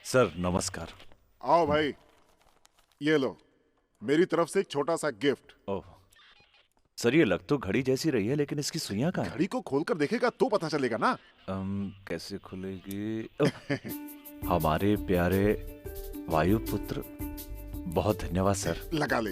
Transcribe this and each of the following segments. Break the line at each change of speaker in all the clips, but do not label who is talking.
Sir नमस्कार।
आओ भाई, ये लो मेरी तरफ से एक छोटा सा गिफ्ट।
ओह सर, ये लग तो घड़ी जैसी रही है, लेकिन इसकी सुइयां कहाँ हैं?
घड़ी को खोलकर देखेगा तो पता चलेगा ना।
कैसे खुलेगी? हमारे प्यारे वायुपुत्र, बहुत धन्यवाद सर।
लगा ले।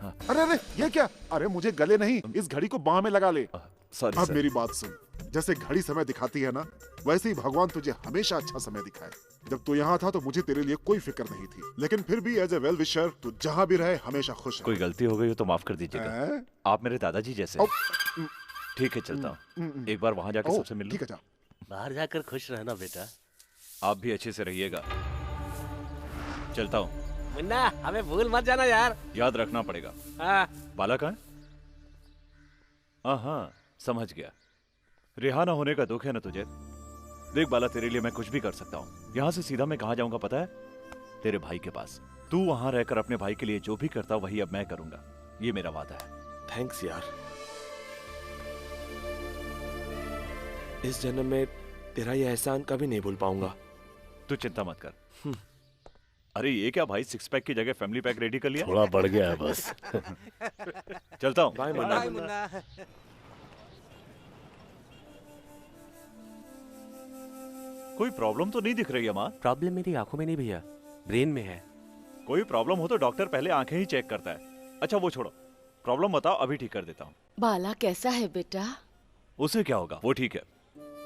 हाँ।
अरे अरे ये क्या? अरे मुझे गले नहीं, इस घड़ी को बाह में लगा ले।
सॉरी
अब
सर।
मेरी बात सुन, जैसे घड़ी समय दिखाती है ना, वैसे ही भगवान तुझे हमेशा अच्छा समय दिखाए। जब तू यहाँ था तो मुझे तेरे लिए कोई फिक्र नहीं थी, लेकिन फिर भी एज ए वेल विशर तू जहाँ भी रहे हमेशा खुश
कोई गलती हो गई हो तो माफ कर दीजिएगा।
है।
आप मेरे दादाजी जैसे हैं। ठीक है, चलता हूँ। एक बार वहां जाकर सबसे मिल
ठीक
लूं।
है, जा।
बाहर जाकर खुश रहना बेटा।
आप भी अच्छे से रहिएगा। चलता हूँ।
मुन्ना, हमें भूल मत जाना यार।
याद रखना पड़ेगा।
हाँ।
बाला कहाँ है? हाँ, समझ गया। रिहाना होने का दुख है ना तुझे? देख बाला, तेरे लिए मैं कुछ भी कर सकता हूँ। यहाँ से सीधा मैं कहाँ जाऊंगा पता है? तेरे भाई के पास। तू वहां रहकर अपने भाई के लिए जो भी करता वही अब मैं करूंगा। ये मेरा वादा है।
थैंक्स यार। इस जन्म में तेरा ये एहसान कभी नहीं भूल पाऊंगा।
तू चिंता मत कर। अरे ये क्या भाई, 6 पैक की जगह फैमिली पैक रेडी कर लिया?
थोड़ा बढ़ गया है बस।
चलता हूँ।
बाय मुन्ना।
कोई प्रॉब्लम तो नहीं दिख रही है माँ?
प्रॉब्लम मेरी आंखों में नहीं भैया, ब्रेन में है।
कोई प्रॉब्लम हो तो डॉक्टर पहले आंखें ही चेक करता है। अच्छा वो छोड़ो, प्रॉब्लम बताओ, अभी ठीक कर देता हूँ।
बाला कैसा है बेटा?
उसे क्या होगा, वो ठीक है।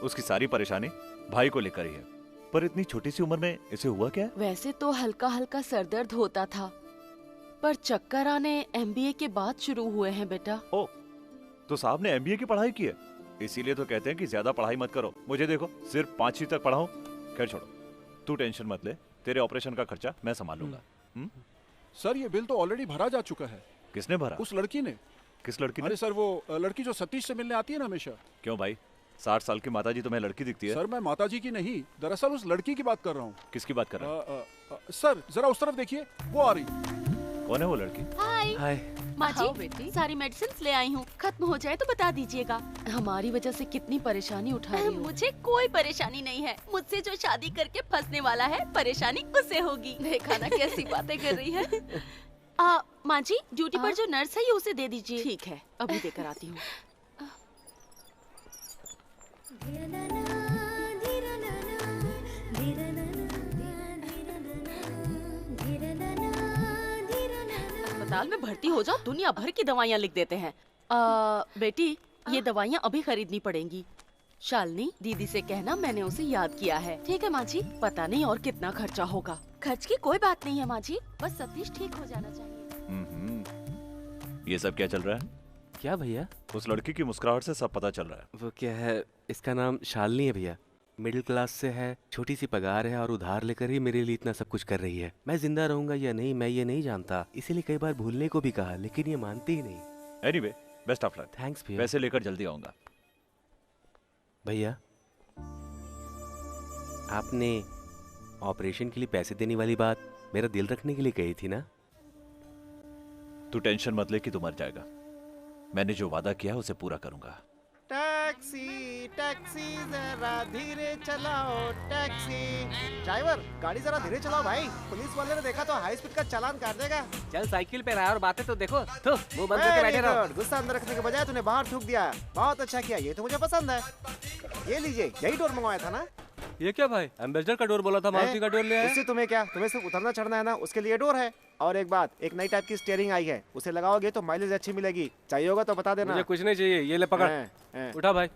उसकी सारी परेशानी भाई को लेकर ही है। पर इतनी छोटी सी उम्र में इसे हुआ क्या है?
वैसे तो हल्का हल्का सरदर्द होता था, पर चक्कर आने एमबीए के बाद शुरू हुए हैं बेटा।
ओ, तो साहब ने एमबीए की पढ़ाई की है, इसीलिए तो कहते हैं कि ज्यादा पढ़ाई मत करो। मुझे देखो, सिर्फ 5वीं तक पढ़ा हूं। खैर छोड़ो, तू टेंशन मत ले, तेरे ऑपरेशन का खर्चा मैं संभाल लूंगा।
सर ये बिल तो ऑलरेडी भरा जा चुका है।
किसने भरा?
उस लड़की ने।
किस लड़की ने?
अरे सर वो लड़की जो सतीश से मिलने आती है ना हमेशा।
क्यों भाई, 60 साल की माताजी तुम्हें लड़की दिखती है?
सर मैं माताजी की नहीं, दरअसल उस लड़की की बात कर रहा हूँ।
किसकी बात कर रहे हैं?
सर जरा उस तरफ देखिए, वो आ रही।
कौन है वो लड़की?
हाय
हाय।
माँ जी,
आओ बेटी।
सारी मेडिसिन ले आई हूँ, खत्म हो जाए तो बता दीजिएगा। हमारी वजह से कितनी परेशानी उठा रही हो।
मुझे कोई परेशानी नहीं है। मुझसे जो शादी करके फंसने वाला है, परेशानी उससे होगी। देखा ना कैसी बातें कर रही है।
माँ जी, ड्यूटी पर जो नर्स है ये उसे दे दीजिए।
ठीक है,
अभी देकर आती हूँ। अस्पताल में भर्ती हो जाओ, दुनिया भर की दवाइयाँ लिख देते हैं। बेटी, ये दवाइयाँ अभी खरीदनी पड़ेंगी। शालिनी दीदी से कहना मैंने उसे याद किया है। ठीक है माँ जी। पता नहीं और कितना खर्चा होगा। खर्च की कोई बात नहीं है माँ जी, बस सतीश ठीक हो जाना चाहिए।
ये सब क्या चल रहा है?
क्या भैया?
उस लड़की की मुस्कुराहट से सब पता चल रहा है।
वो क्या है, इसका नाम शालिनी है भैया। मिडिल क्लास से है, छोटी सी पगार है और उधार लेकर ही मेरे लिए इतना सब कुछ कर रही है। मैं जिंदा रहूंगा या नहीं मैं ये नहीं जानता, इसीलिए कई बार भूलने को भी कहा, लेकिन ये मानती ही नहीं।
Anyway, best of luck.
Thanks भैया।
पैसे लेकर जल्दी आऊंगा।
भैया, आपने ऑपरेशन के लिए पैसे देने वाली बात मेरा दिल रखने के लिए कही थी ना?
तू टेंशन मत ले कि तू मर जाएगा। मैंने जो वादा किया उसे पूरा करूंगा।
टैक्सी टैक्सी जरा धीरे चलाओ टैक्सी। ड्राइवर गाड़ी जरा धीरे चलाओ भाई, पुलिस वाले ने देखा तो हाई स्पीड का चालान काट देगा।
चल साइकिल पे रहा और बातें तो देखो। तो मुंह बंद करके बैठे रहो।
गुस्सा अंदर रखने के बजाय तूने बाहर थूक दिया। बहुत अच्छा किया, ये तो मुझे पसंद है। ये लीजिए, यही डोर मंगवाया था ना?
ये क्या भाई, एम्बेसडर का डोर बोला था, मारुति का डोर ले आए।
उससे तुम्हें क्या, तुम्हें सिर्फ उतरना चढ़ना है ना, उसके लिए डोर है। और एक बात, एक नई टाइप की स्टीयरिंग आई है, उसे लगाओगे तो माइलेज अच्छी मिलेगी। चाहिए होगा तो बता देना।
मुझे कुछ नहीं चाहिए, ये ले पकड़। उठा भाई।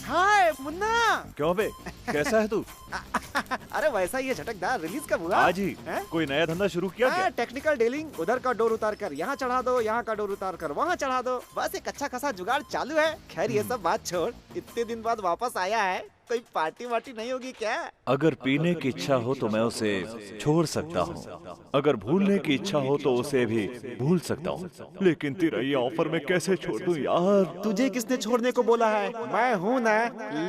हाय मुन्ना।
क्यों बे, कैसा है तू?
अरे वैसा ही है, झटकदार। रिलीज कब हुआ?
आज ही। कोई नया धंधा शुरू किया क्या?
Technical dealing. उधर का डोर उतार कर यहाँ चढ़ा दो, यहाँ का डोर उतार कर वहाँ चढ़ा दो। बस एक अच्छा खासा जुगाड़ चालू है। खैर ये सब बात छोड़, इतने दिन बाद वापस आया है, कोई पार्टी वार्टी नहीं होगी क्या?
अगर पीने की इच्छा हो तो मैं उसे छोड़ सकता हूँ, अगर भूलने की इच्छा हो तो उसे भी भूल सकता हूँ, लेकिन तेरा ये ऑफर मैं कैसे छोड़ दूँ यार?
तुझे किसने छोड़ने को बोला है? मैं हूँ ना,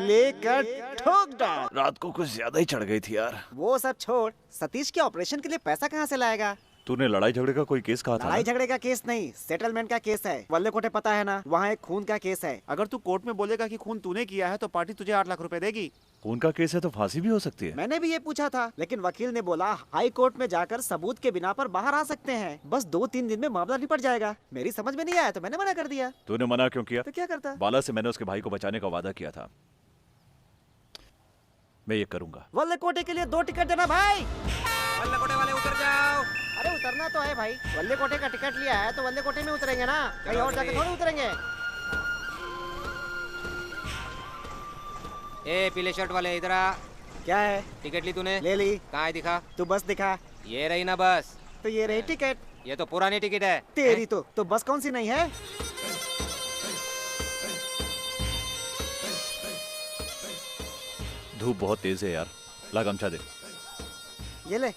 लेकर ठोक डाल।
रात को कुछ ज्यादा ही चढ़ गई थी यार।
वो सब छोड़, सतीश के ऑपरेशन के लिए पैसा कहाँ से लाएगा?
तूने लड़ाई झगड़े का कोई केस कहा था
लड़ाई
ना?
झगड़े का केस नहीं, सेटलमेंट का केस है। वल्ले कोटे पता है ना, वहाँ एक खून का केस है। अगर तू कोर्ट में बोलेगा कि खून तूने किया है तो पार्टी तुझे 8 लाख रुपए देगी।
खून का केस है तो फांसी भी हो सकती है।
मैंने भी ये पूछा था, लेकिन वकील ने बोला हाई कोर्ट में जाकर सबूत के बिना पर बाहर आ सकते हैं, बस 2-3 दिन में मामला निपट जाएगा। मेरी समझ में नहीं आया तो मैंने मना कर दिया।
तूने मना क्यों किया?
तो क्या करता?
बाला से मैंने उसके भाई को बचाने का वादा किया था, मैं ये करूंगा।
वल्ले कोटे के लिए 2 टिकट देना भाई।
वल्ले कोटे वाले उतर जाओ।
अरे उतरना तो है भाई, वल्ले कोटे का टिकट लिया है तो वल्ले कोटे में उतरेंगे ना, कहीं और जाके थोड़ी उतरेंगे।
ए पीले शर्ट वाले इधर आ।
क्या है?
टिकट ली तूने?
ले ली।
कहाँ है दिखा?
तू बस दिखा।
ये रही ना बस।
तो ये रही टिकट।
ये तो पुरानी टिकट है।
तेरी तो बस कौन सी नहीं है?
धूप बहुत तेज है यार, ला गमछा दे।
ये ले।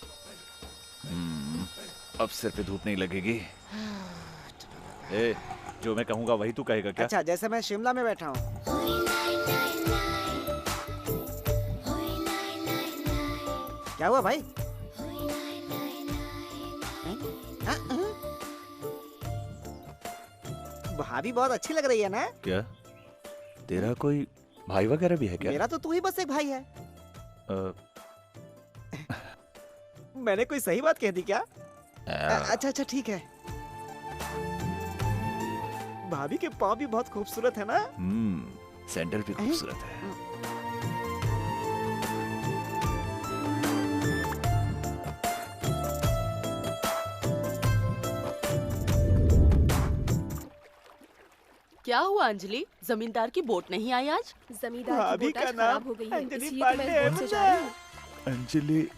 अब सिर पे धूप नहीं लगेगी। ए, जो मैं कहूंगा वही तू कहेगा क्या?
अच्छा, जैसे मैं शिमला में बैठा हूँ। क्या हुआ भाई? भाभी बहुत अच्छी लग रही है ना?
क्या तेरा कोई भाई वगैरह भी है क्या?
मेरा तो तू ही बस एक भाई है। मैंने कोई सही बात कह दी क्या? अच्छा अच्छा ठीक है। भाभी के पाँव भी बहुत खूबसूरत है ना?
सैंडल भी खूबसूरत है।
क्या हुआ अंजलि, जमींदार की बोट नहीं आई आज?
जमींदार की
भाभी
बोट
का
आज
नाम
खराब हो गई है,
अंजलि
इसलिए तो मैं
पांडे
बोट से जा रही हूँ।
अंजलि,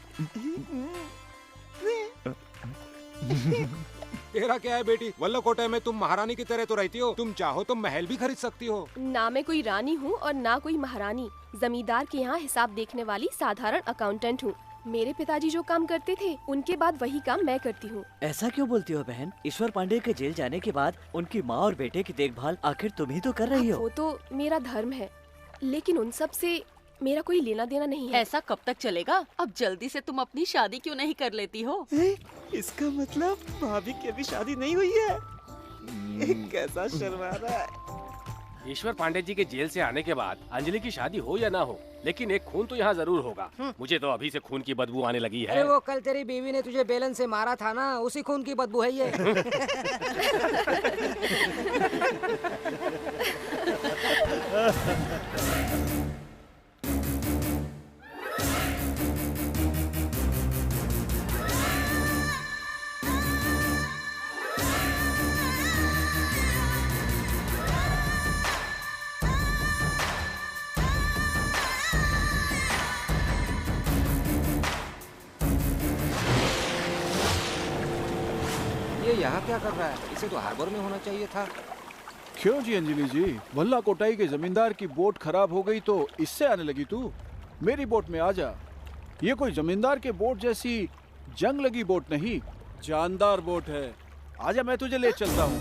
तेरा क्या है बेटी, वल्लकोटे में तुम महारानी की तरह तो रहती हो। तुम चाहो तो महल भी खरीद सकती हो।
ना मैं कोई रानी हूँ और ना कोई महारानी। जमींदार के यहाँ हिसाब देखने वाली साधारण अकाउंटेंट हूँ। मेरे पिताजी जो काम करते थे उनके बाद वही काम मैं करती हूँ।
ऐसा क्यों बोलती हो बहन? ईश्वर पांडे के जेल जाने के बाद उनकी माँ और बेटे की देखभाल आखिर तुम ही तो कर रही हो।
वो तो मेरा धर्म है, लेकिन उन सब से मेरा कोई लेना देना नहीं है।
ऐसा कब तक चलेगा? अब जल्दी से तुम अपनी शादी क्यों नहीं कर लेती हो?
इसका मतलब भाभी की अभी शादी नहीं हुई है। कैसा शर्मा रहा है।
ईश्वर पांडे जी के जेल से आने के बाद अंजलि की शादी हो या ना हो, लेकिन एक खून तो यहाँ जरूर होगा। मुझे तो अभी से खून की बदबू आने लगी है।
अरे वो कल तेरी बीवी ने तुझे बेलन से मारा था ना, उसी खून की बदबू है ये। ये यहाँ क्या कर रहा है? इसे तो हार्बर में होना चाहिए था।
क्यों जी अंजलि जी, वल्ला कोटाई के जमींदार की बोट खराब हो गई तो इससे आने लगी तू? मेरी बोट में आ जा। ये कोई जमींदार के बोट जैसी जंग लगी बोट नहीं, जानदार बोट है। आजा, मैं तुझे ले चलता हूँ।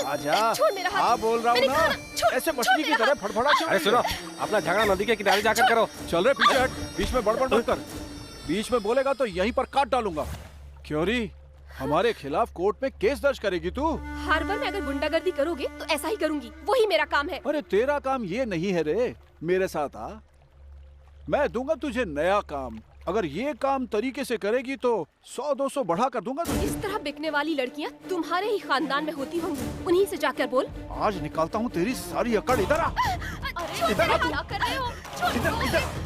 आजा।
छोड़ मेरा हाथ।
हाँ बोल रहा हूँ ना, ऐसे मछली की तरह फड़फड़ा क्यों?
अरे सुनो, अपना झगड़ा नदी के किनारे जाकर करो।
चल रहे पीछे हट, बीच में बड़बड़ मत कर। बीच में बोलेगा तो यहीं पर काट डालूंगा। क्यों री, हमारे खिलाफ कोर्ट में केस दर्ज करेगी तू?
हार्बर में अगर गुंडागर्दी करोगे तो ऐसा ही करूंगी, वही मेरा काम है।
अरे तेरा काम ये नहीं है रे, मेरे साथ आ, मैं दूंगा तुझे नया काम। अगर ये काम तरीके से करेगी तो 100-200 बढ़ा कर दूंगा तुझे।
इस तरह बिकने वाली लड़कियां तुम्हारे ही खानदान में होती होंगी, उन्हीं से जाकर बोल।
आज निकालता हूँ तेरी सारी अकड़। इधर आ,
अरे
इधर आ तू।
क्या कर रहे हो?
इधर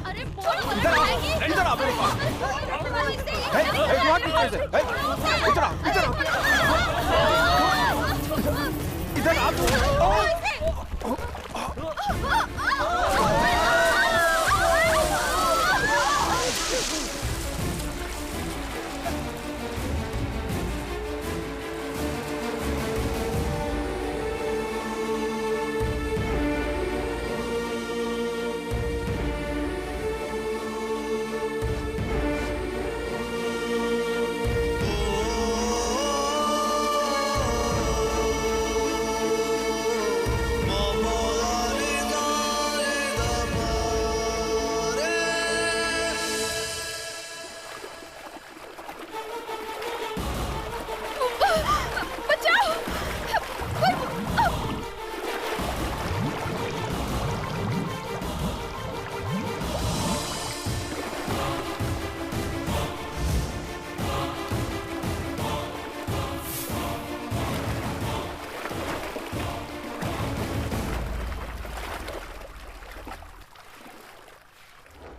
अरे बोल,
इधर आ, इधर आ मेरे पास। हे, हे, तू हट पीछे से। हे, इधर आ, इधर आ, इधर आ तू।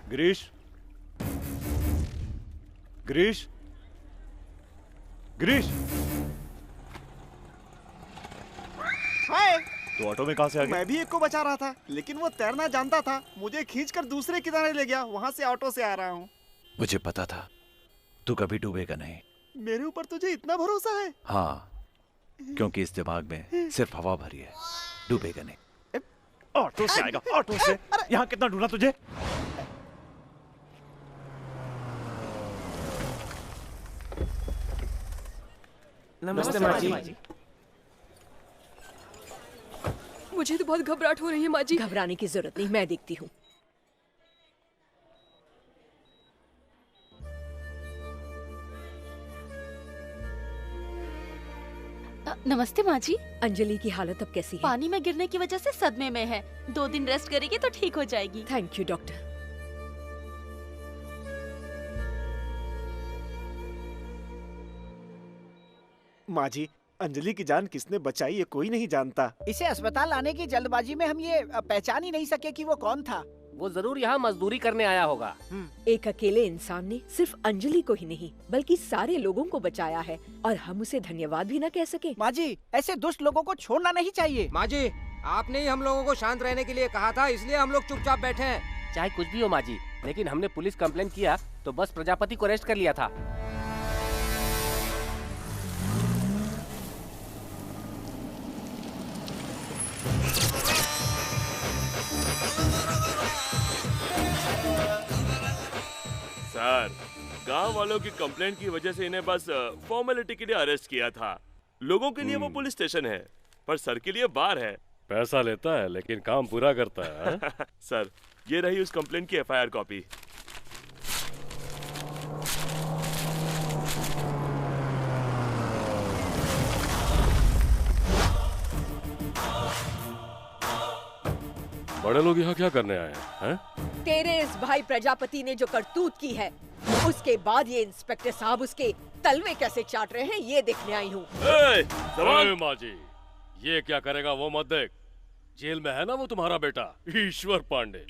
गिरीश, गिरीश, गिरीश,
हाय।
तू ऑटो में कहाँ से आ गया?
मैं भी एक को बचा रहा था, लेकिन वो तैरना जानता था, मुझे खींचकर दूसरे किनारे ले गया। वहाँ से ऑटो से आ रहा हूँ।
मुझे पता था तू कभी डूबेगा नहीं।
मेरे ऊपर तुझे इतना भरोसा है?
हाँ, क्योंकि इस दिमाग में सिर्फ हवा भरी है, डूबेगा नहीं। ऑटो से आएगा, ऑटो से। यहाँ कितना ढूंढा तुझे?
नमस्ते माँ जी।
मुझे तो बहुत घबराहट हो रही है माँ जी।
घबराने की जरूरत नहीं, मैं देखती हूँ।
नमस्ते माँ जी।
अंजलि की हालत अब कैसी है?
पानी में गिरने की वजह से सदमे में है। 2 दिन रेस्ट करेगी तो ठीक हो जाएगी।
Thank you doctor.
माँ जी, अंजलि की जान किसने बचाई ये कोई नहीं जानता।
इसे अस्पताल लाने की जल्दबाजी में हम ये पहचान ही नहीं सके कि वो कौन था।
वो जरूर यहाँ मजदूरी करने आया होगा।
एक अकेले इंसान ने सिर्फ अंजलि को ही नहीं बल्कि सारे लोगों को बचाया है और हम उसे धन्यवाद भी न कह सके।
माँ जी, ऐसे दुष्ट लोगों को छोड़ना नहीं चाहिए।
माँ जी, आपने ही हम लोगों को शांत रहने के लिए कहा था, इसलिए हम लोग चुपचाप बैठे हैं।
चाहे कुछ भी हो माँ जी, लेकिन हमने पुलिस कंप्लेन किया तो बस प्रजापति को अरेस्ट कर लिया था।
सर, गांव वालों की कंप्लेंट की वजह से इन्हें बस फॉर्मेलिटी के लिए अरेस्ट किया था। लोगों के लिए वो पुलिस स्टेशन है, पर सर के लिए बार है।
पैसा लेता है लेकिन काम पूरा करता है।
सर, ये रही उस कंप्लेंट की एफआईआर कॉपी।
बड़े लोग यहाँ क्या करने आए हैं?
तेरे इस भाई प्रजापति ने जो करतूत की है, उसके बाद ये इंस्पेक्टर साहब उसके तलवे कैसे चाट रहे हैं ये देखने आई हूँ।
माँ जी, ये क्या करेगा वो मत देख। जेल में है ना वो तुम्हारा बेटा ईश्वर पांडे,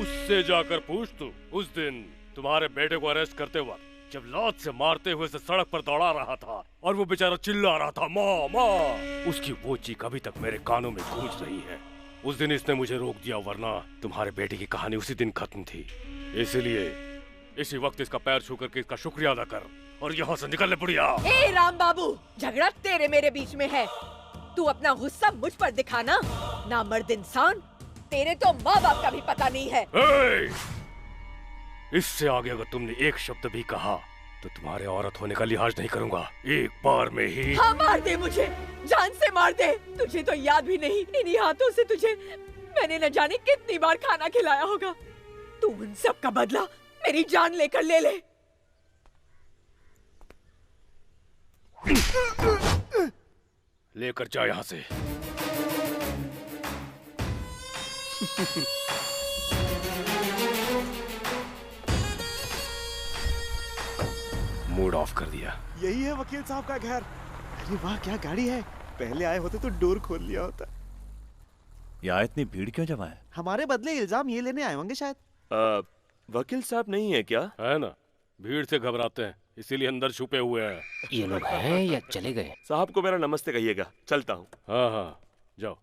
उससे जाकर पूछ तू। उस दिन तुम्हारे बेटे को अरेस्ट करते वक्त जब लात से मारते हुए से सड़क पर दौड़ा रहा था और वो बेचारा चिल्ला रहा था माँ माँ, उसकी वो चीख अभी तक मेरे कानों में गूंज रही है। उस दिन इसने मुझे रोक दिया, वरना तुम्हारे बेटे की कहानी उसी दिन खत्म थी। इसलिए इसी वक्त इसका पैर छू करके इसका शुक्रिया अदा कर और यहाँ से निकल ले बुढ़िया।
ए राम बाबू, झगड़ा तेरे मेरे बीच में है। तू अपना गुस्सा मुझ पर दिखाना, नामर्द इंसान। तेरे तो माँ बाप का भी पता नहीं है।
इससे आगे अगर तुमने एक शब्द भी कहा तो तुम्हारे औरत होने का लिहाज नहीं करूंगा। एक बार में ही।
हाँ, मार दे मुझे, जान से मार दे। तुझे तो याद भी नहीं, इन्हीं हाथों से तुझे मैंने न जाने कितनी बार खाना खिलाया होगा। तू उन सब का बदला मेरी जान लेकर ले ले।
लेकर जा यहाँ से। मूड ऑफ कर दिया।
यही है वकील साहब का घर। अरे वाह, क्या गाड़ी है। पहले आए होते तो डोर खोल लिया होता।
यहाँ इतनी भीड़ क्यों जमा है?
हमारे बदले इल्जाम ये लेने आए होंगे शायद।
वकील साहब नहीं है क्या?
है ना, भीड़ से घबराते हैं इसीलिए अंदर छुपे हुए हैं।
ये लोग हैं या चले गए?
साहब को मेरा नमस्ते कहिएगा, चलता हूँ।
हाँ हाँ, जाओ।